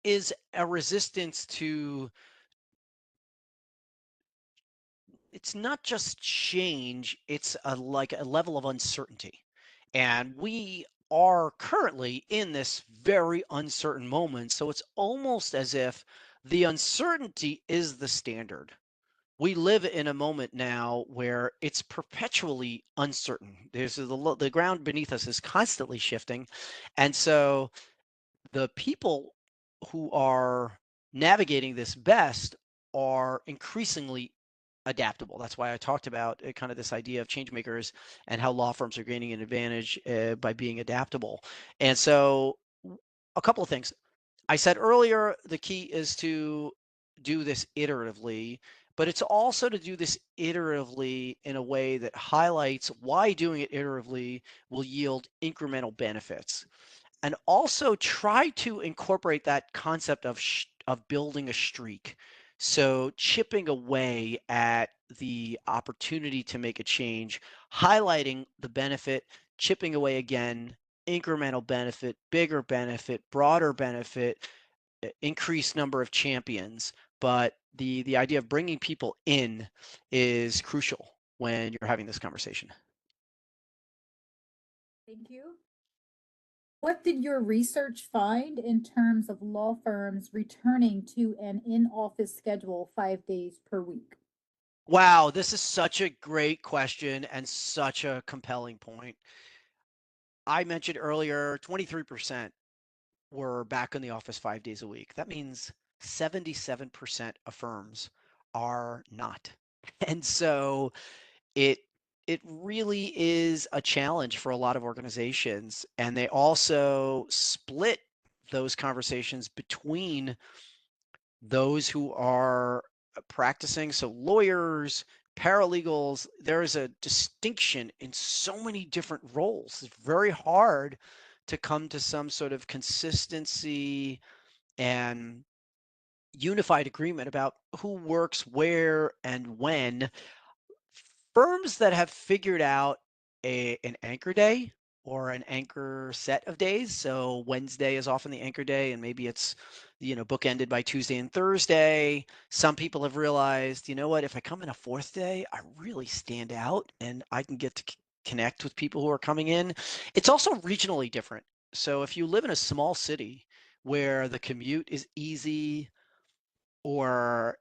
is a resistance to, it's not just change, it's like a level of uncertainty. And we are currently in this very uncertain moment. So it's almost as if the uncertainty is the standard. We live in a moment now where it's perpetually uncertain. There's the ground beneath us is constantly shifting. And so the people who are navigating this best are increasingly adaptable. That's why I talked about kind of this idea of change makers and how law firms are gaining an advantage by being adaptable. And so a couple of things. I said earlier, the key is to do this iteratively, but it's also to do this iteratively in a way that highlights why doing it iteratively will yield incremental benefits. And also try to incorporate that concept of building a streak. So chipping away at the opportunity to make a change, highlighting the benefit, chipping away again, incremental benefit, bigger benefit, broader benefit, increased number of champions. But the idea of bringing people in is crucial when you're having this conversation. Thank you. What did your research find in terms of law firms returning to an in-office schedule 5 days per week? Wow, this is such a great question and such a compelling point. I mentioned earlier 23% were back in the office 5 days a week. That means 77% of firms are not. And so it it really is a challenge for a lot of organizations, and they also split those conversations between those who are practicing. So lawyers, paralegals, there is a distinction in so many different roles. It's very hard to come to some sort of consistency and unified agreement about who works where and when. Firms that have figured out an anchor day or an anchor set of days. So Wednesday is often the anchor day, and maybe it's bookended by Tuesday and Thursday. Some people have realized, you know what, if I come in a fourth day, I really stand out and I can get to connect with people who are coming in. It's also regionally different. So if you live in a small city where the commute is easy, or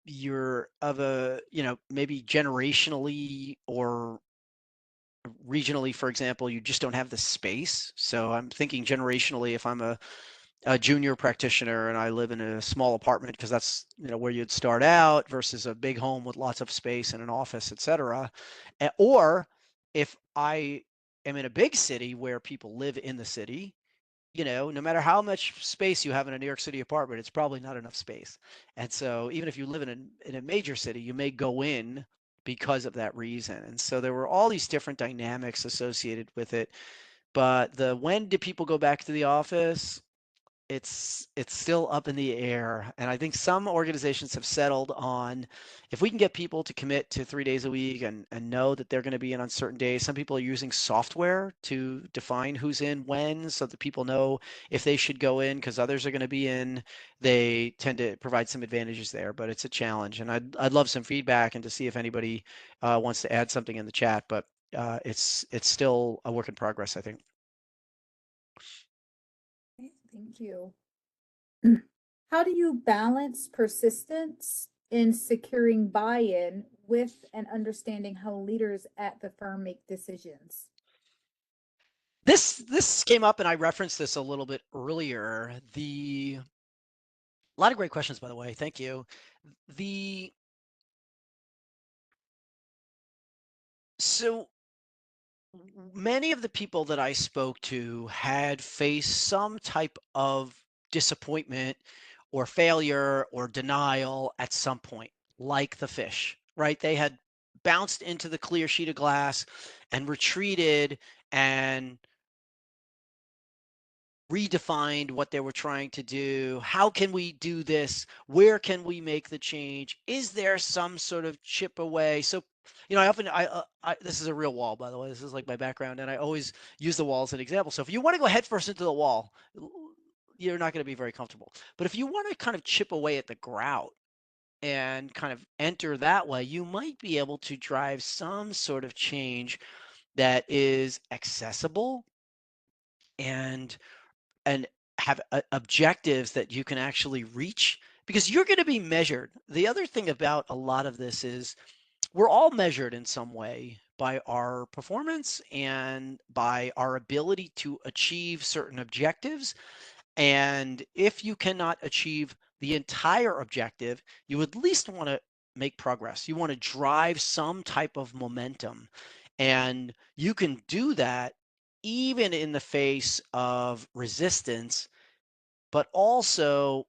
you're of a, maybe generationally or regionally, for example, you just don't have the space. So I'm thinking generationally, if I'm a junior practitioner and I live in a small apartment, because that's where you'd start out, versus a big home with lots of space and an office, etc. Or if I am in a big city where people live in the city, no matter how much space you have in a New York City apartment, it's probably not enough space. And so even if you live in a major city, you may go in because of that reason. And so there were all these different dynamics associated with it. But the when do people go back to the office? it's still up in the air. And I think some organizations have settled on, if we can get people to commit to 3 days a week and know that they're going to be in on certain days. Some people are using software to define who's in when, so that people know if they should go in because others are going to be in. They tend to provide some advantages there, but it's a challenge. And I'd love some feedback and to see if anybody wants to add something in the chat. But it's still a work in progress, I think. Okay, thank you. How do you balance persistence in securing buy-in with and understanding how leaders at the firm make decisions? This came up, and I referenced this a little bit earlier. A lot of great questions, by the way. Thank you. So many of the people that I spoke to had faced some type of disappointment or failure or denial at some point, like the fish, right? They had bounced into the clear sheet of glass and retreated and redefined what they were trying to do. How can we do this? Where can we make the change? Is there some sort of chip away? So, I often, this is a real wall, by the way. This is like my background, and I always use the wall as an example. So if you want to go headfirst into the wall, you're not going to be very comfortable. But if you want to kind of chip away at the grout and kind of enter that way, you might be able to drive some sort of change that is accessible and and have objectives that you can actually reach, because you're going to be measured. The other thing about a lot of this is we're all measured in some way by our performance and by our ability to achieve certain objectives. And if you cannot achieve the entire objective, you at least want to make progress. You want to drive some type of momentum. And you can do that even in the face of resistance, but also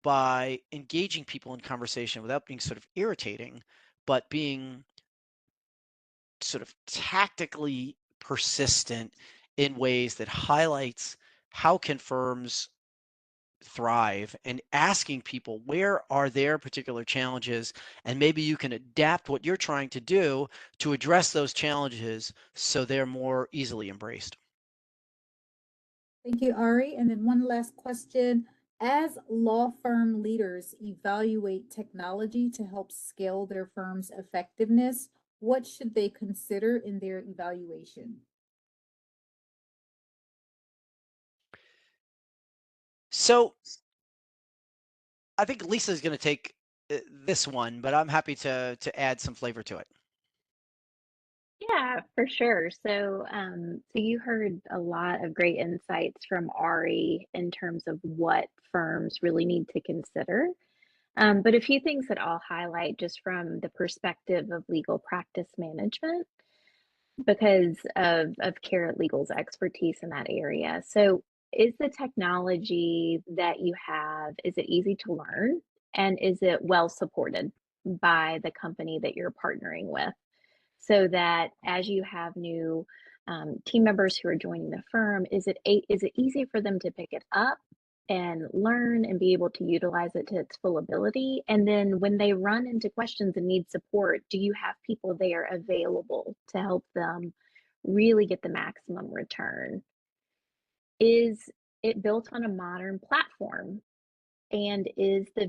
by engaging people in conversation without being sort of irritating, but being sort of tactically persistent in ways that highlights how can firms thrive, and asking people where are their particular challenges, and maybe you can adapt what you're trying to do to address those challenges so they're more easily embraced. Thank you, Ari. And then one last question. As law firm leaders evaluate technology to help scale their firm's effectiveness, what should they consider in their evaluation? So I think Lisa's going to take this one, but I'm happy to add some flavor to it. Yeah, for sure. So you heard a lot of great insights from Ari in terms of what firms really need to consider. But a few things that I'll highlight just from the perspective of legal practice management because of Carrot Legal's expertise in that area. So, is the technology that you have, is it easy to learn? And is it well supported by the company that you're partnering with? So that as you have new team members who are joining the firm, is it easy for them to pick it up and learn and be able to utilize it to its full ability? And then when they run into questions and need support, do you have people there available to help them really get the maximum return? Is it built on a modern platform? And does the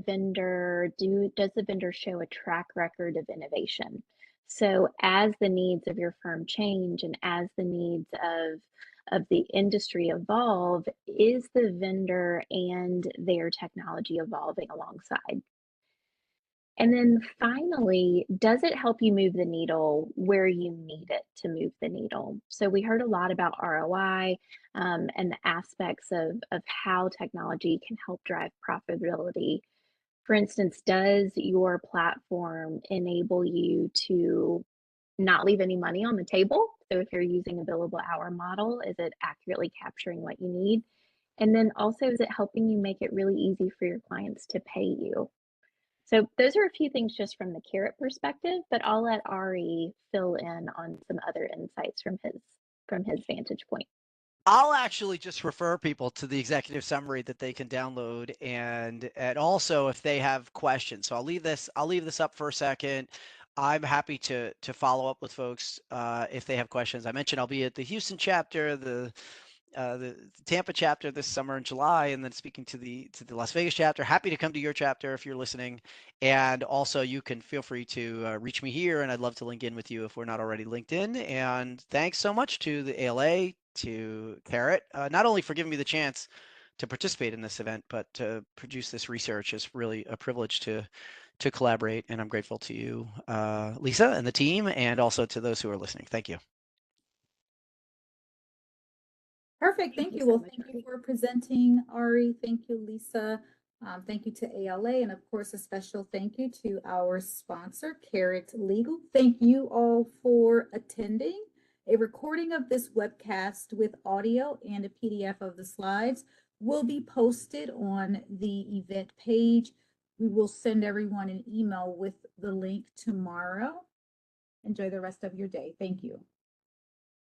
vendor show a track record of innovation? So as the needs of your firm change and as the needs of the industry evolve, is the vendor and their technology evolving alongside? And then finally, does it help you move the needle where you need it to move the needle? So we heard a lot about ROI and the aspects of how technology can help drive profitability. For instance, does your platform enable you to not leave any money on the table? So if you're using a billable hour model, is it accurately capturing what you need? And then also, is it helping you make it really easy for your clients to pay you? So those are a few things just from the carrot perspective, but I'll let Ari fill in on some other insights from his vantage point. I'll actually just refer people to the executive summary that they can download, and also if they have questions. So I'll leave this up for a second. I'm happy to follow up with folks if they have questions. I mentioned I'll be at the Houston chapter, the Tampa chapter this summer in July, and then speaking to the Las Vegas chapter. Happy to come to your chapter if you're listening, and also you can feel free to reach me here, and I'd love to link in with you if we're not already linked in. And thanks so much to the ALA, to Carrot, not only for giving me the chance to participate in this event, but to produce this research. Is really a privilege to collaborate, and I'm grateful to you, Lisa, and the team, and also to those who are listening. Thank you. Perfect. Thank you. Well, thank you for presenting, Ari. Thank you, Lisa. Thank you to ALA. And of course, a special thank you to our sponsor, Carrot Legal. Thank you all for attending. A recording of this webcast with audio and a PDF of the slides will be posted on the event page. We will send everyone an email with the link tomorrow. Enjoy the rest of your day. Thank you.